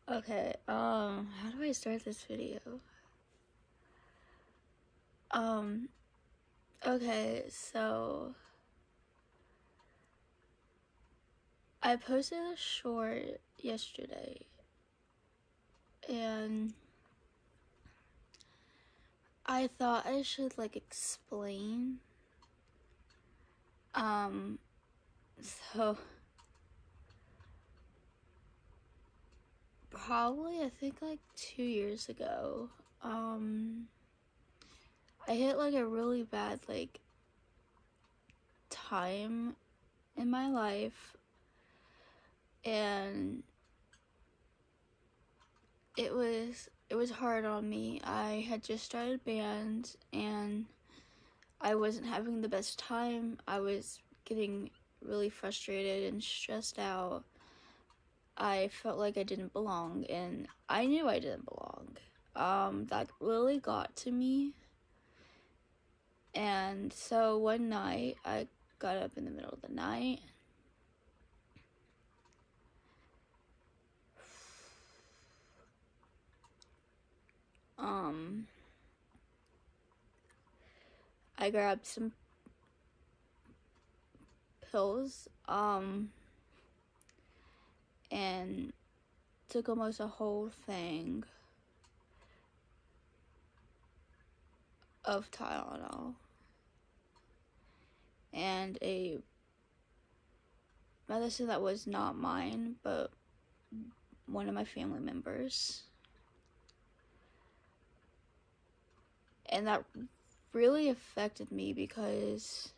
Okay, how do I start this video? Okay, so I posted a short yesterday, and I thought I should, explain. So probably, I think, 2 years ago, I hit, a really bad, time in my life, and it was hard on me. I had just started band, and I wasn't having the best time. I was getting really frustrated and stressed out. I felt like I didn't belong, and I knew I didn't belong. That really got to me. And so one night, I got up in the middle of the night. I grabbed some pills, and took almost a whole thing of Tylenol and a medicine that was not mine, but one of my family members. And that really affected me because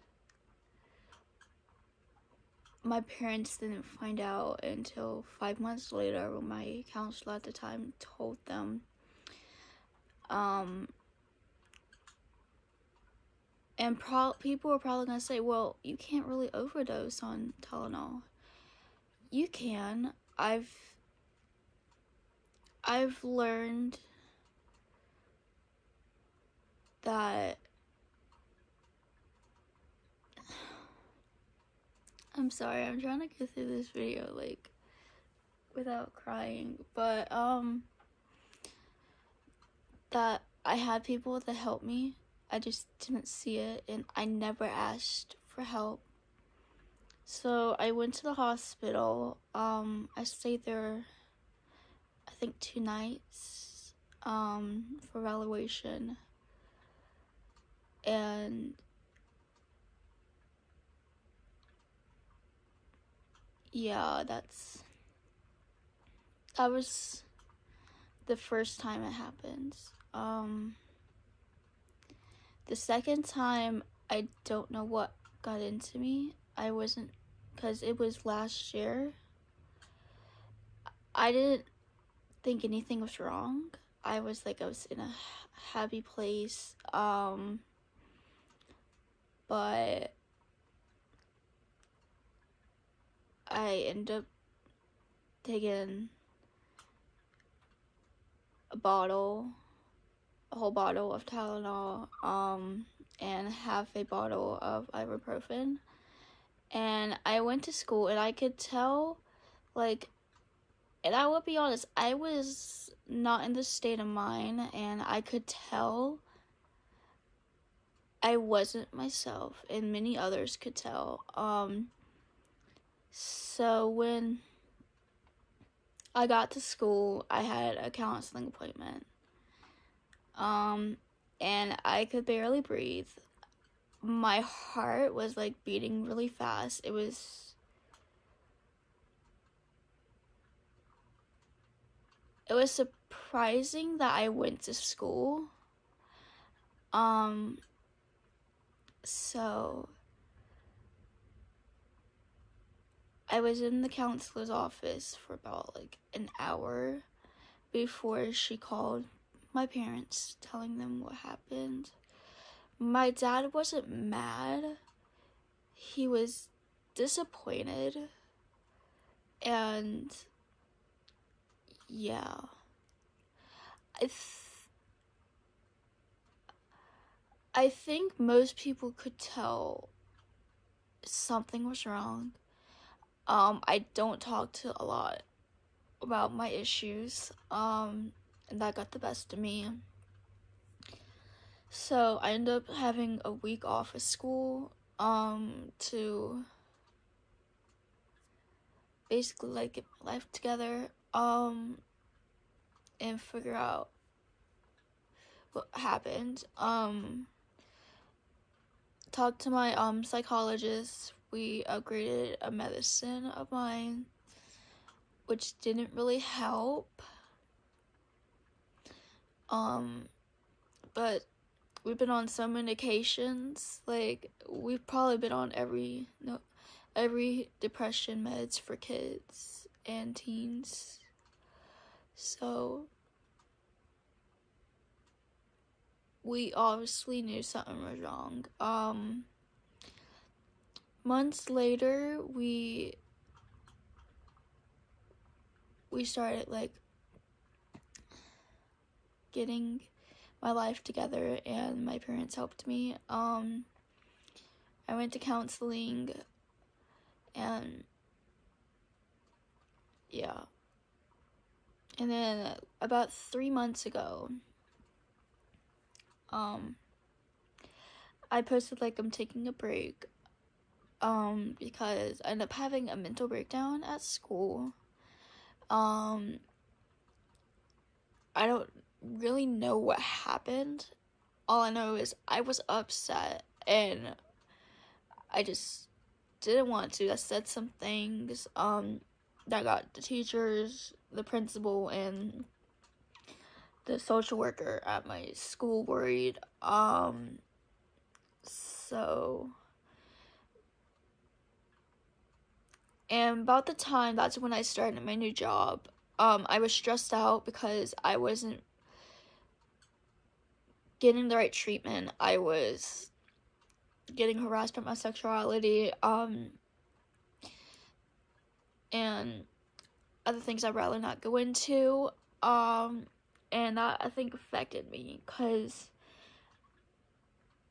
my parents didn't find out until 5 months later when my counselor at the time told them. And people are probably gonna say, well, you can't really overdose on Tylenol. You can. I've learned that I'm sorry, I'm trying to get through this video without crying, but that I had people that helped me. I just didn't see it, and I never asked for help. So I went to the hospital. I stayed there, I think 2 nights, for evaluation. And yeah, that was the first time it happened. The second time, I don't know what got into me. Because it was last year. I didn't think anything was wrong. I was in a happy place. But I ended up taking a whole bottle of Tylenol, and half a bottle of ibuprofen. And I went to school, and I could tell, and I will be honest, I was not in the state of mind, and I could tell I wasn't myself, and many others could tell. So when I got to school, I had a counseling appointment. And I could barely breathe. My heart was beating really fast. It was surprising that I went to school. So I was in the counselor's office for about an hour before she called my parents, telling them what happened. My dad wasn't mad. He was disappointed. And yeah, I think most people could tell something was wrong. I don't talk to a lot about my issues, and that got the best of me. So I ended up having a week off of school, to basically like get my life together, and figure out what happened. Talked to my psychologist. We upgraded a medicine of mine, which didn't really help. But we've been on some medications. Like, we've probably been on every depression meds for kids and teens. So we obviously knew something was wrong. Months later, we started like getting my life together, and my parents helped me. I went to counseling, and yeah. And then about 3 months ago, I posted like I'm taking a break, because I ended up having a mental breakdown at school. I don't really know what happened. All I know is I was upset, and I just didn't want to. I said some things, that got the teachers, the principal, and the social worker at my school worried. And about the time, that's when I started my new job. I was stressed out because I wasn't getting the right treatment. I was getting harassed about my sexuality, and other things I'd rather not go into, and that, I think, affected me, because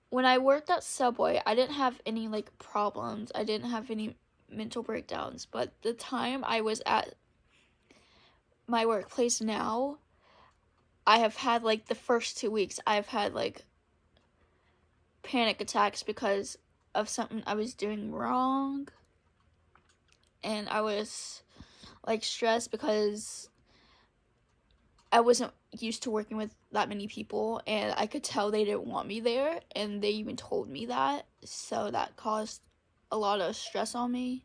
when I worked at Subway, I didn't have any, like, problems. I didn't have any mental breakdowns, but the time I was at my workplace now, I have had, like, the first 2 weeks, I've had, like, panic attacks because of something I was doing wrong, and I was, like, stressed because I wasn't used to working with that many people, and I could tell they didn't want me there, and they even told me that, so that caused a lot of stress on me.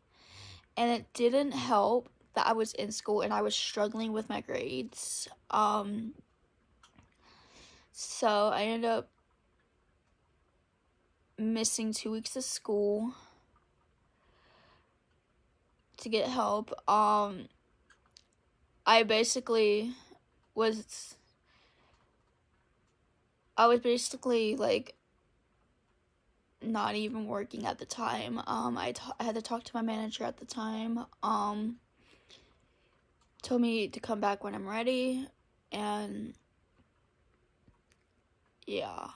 And it didn't help that I was in school and I was struggling with my grades. So I ended up missing 2 weeks of school to get help. I was basically like not even working at the time. I had to talk to my manager at the time. Told me to come back when I'm ready, and yeah.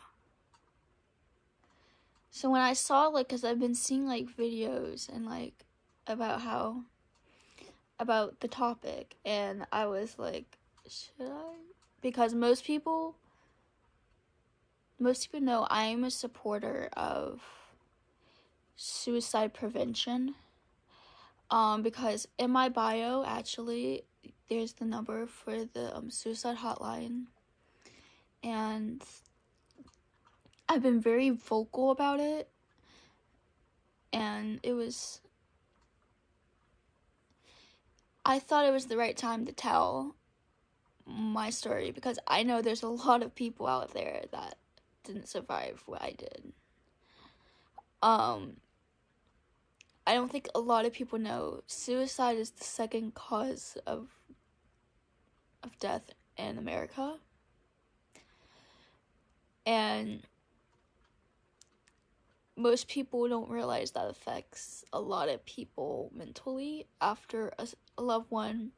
So when I saw, like, because I've been seeing, like, videos and, like, about the topic, and I was like, should I? Because most people know I'm a supporter of suicide prevention, because in my bio, actually, there's the number for the suicide hotline, and I've been very vocal about it, and I thought it was the right time to tell my story, because I know there's a lot of people out there that didn't survive what I did. I don't think a lot of people know suicide is the second cause of death in America. And most people don't realize that affects a lot of people mentally after a loved one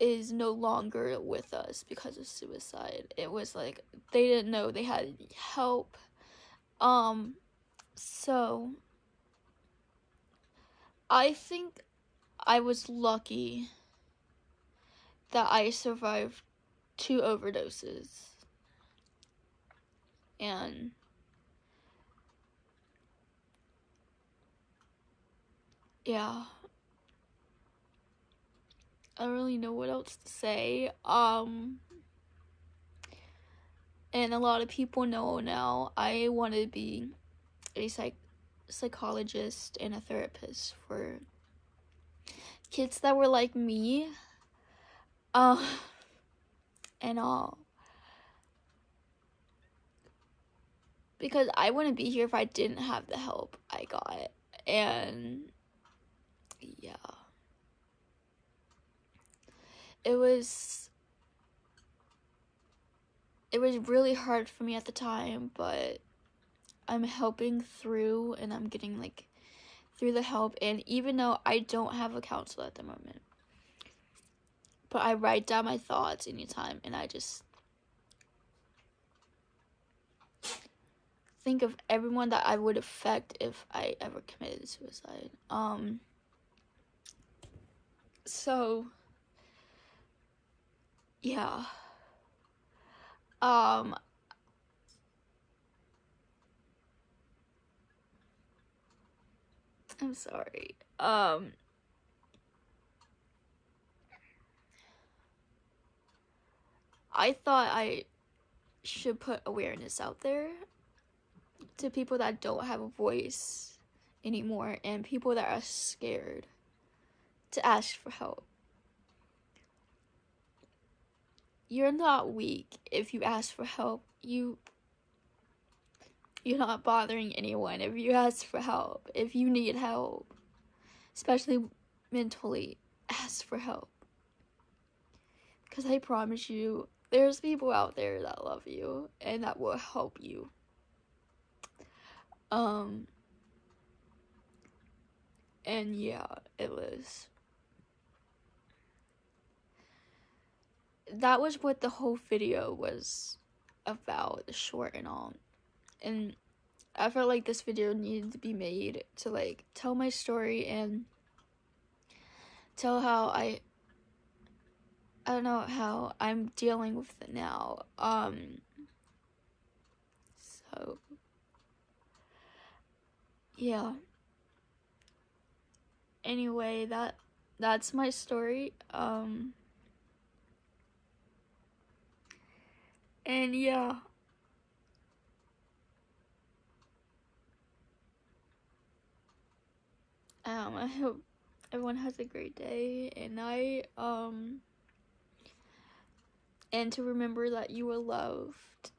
is no longer with us because of suicide. It was like they didn't know they had help. So I think I was lucky that I survived 2 overdoses. And yeah, I don't really know what else to say. And a lot of people know now I want to be a psychologist and a therapist for kids that were like me. And all. Because I wouldn't be here if I didn't have the help I got. And yeah. It was really hard for me at the time, but I'm helping through, and I'm getting like through the help. And even though I don't have a counselor at the moment, but I write down my thoughts anytime, and I just think of everyone that I would affect if I ever committed suicide. So yeah. I'm sorry. I thought I should put awareness out there to people that don't have a voice anymore, and people that are scared to ask for help. You're not weak if you ask for help. You're not bothering anyone if you ask for help. If you need help, especially mentally, ask for help. Because I promise you, there's people out there that love you and that will help you. And yeah, that was what the whole video was about, the short and all. And I felt like this video needed to be made to like tell my story and tell how I don't know how I'm dealing with it now. So yeah. Anyway, that's my story. And yeah. I hope everyone has a great day and night. And to remember that you are loved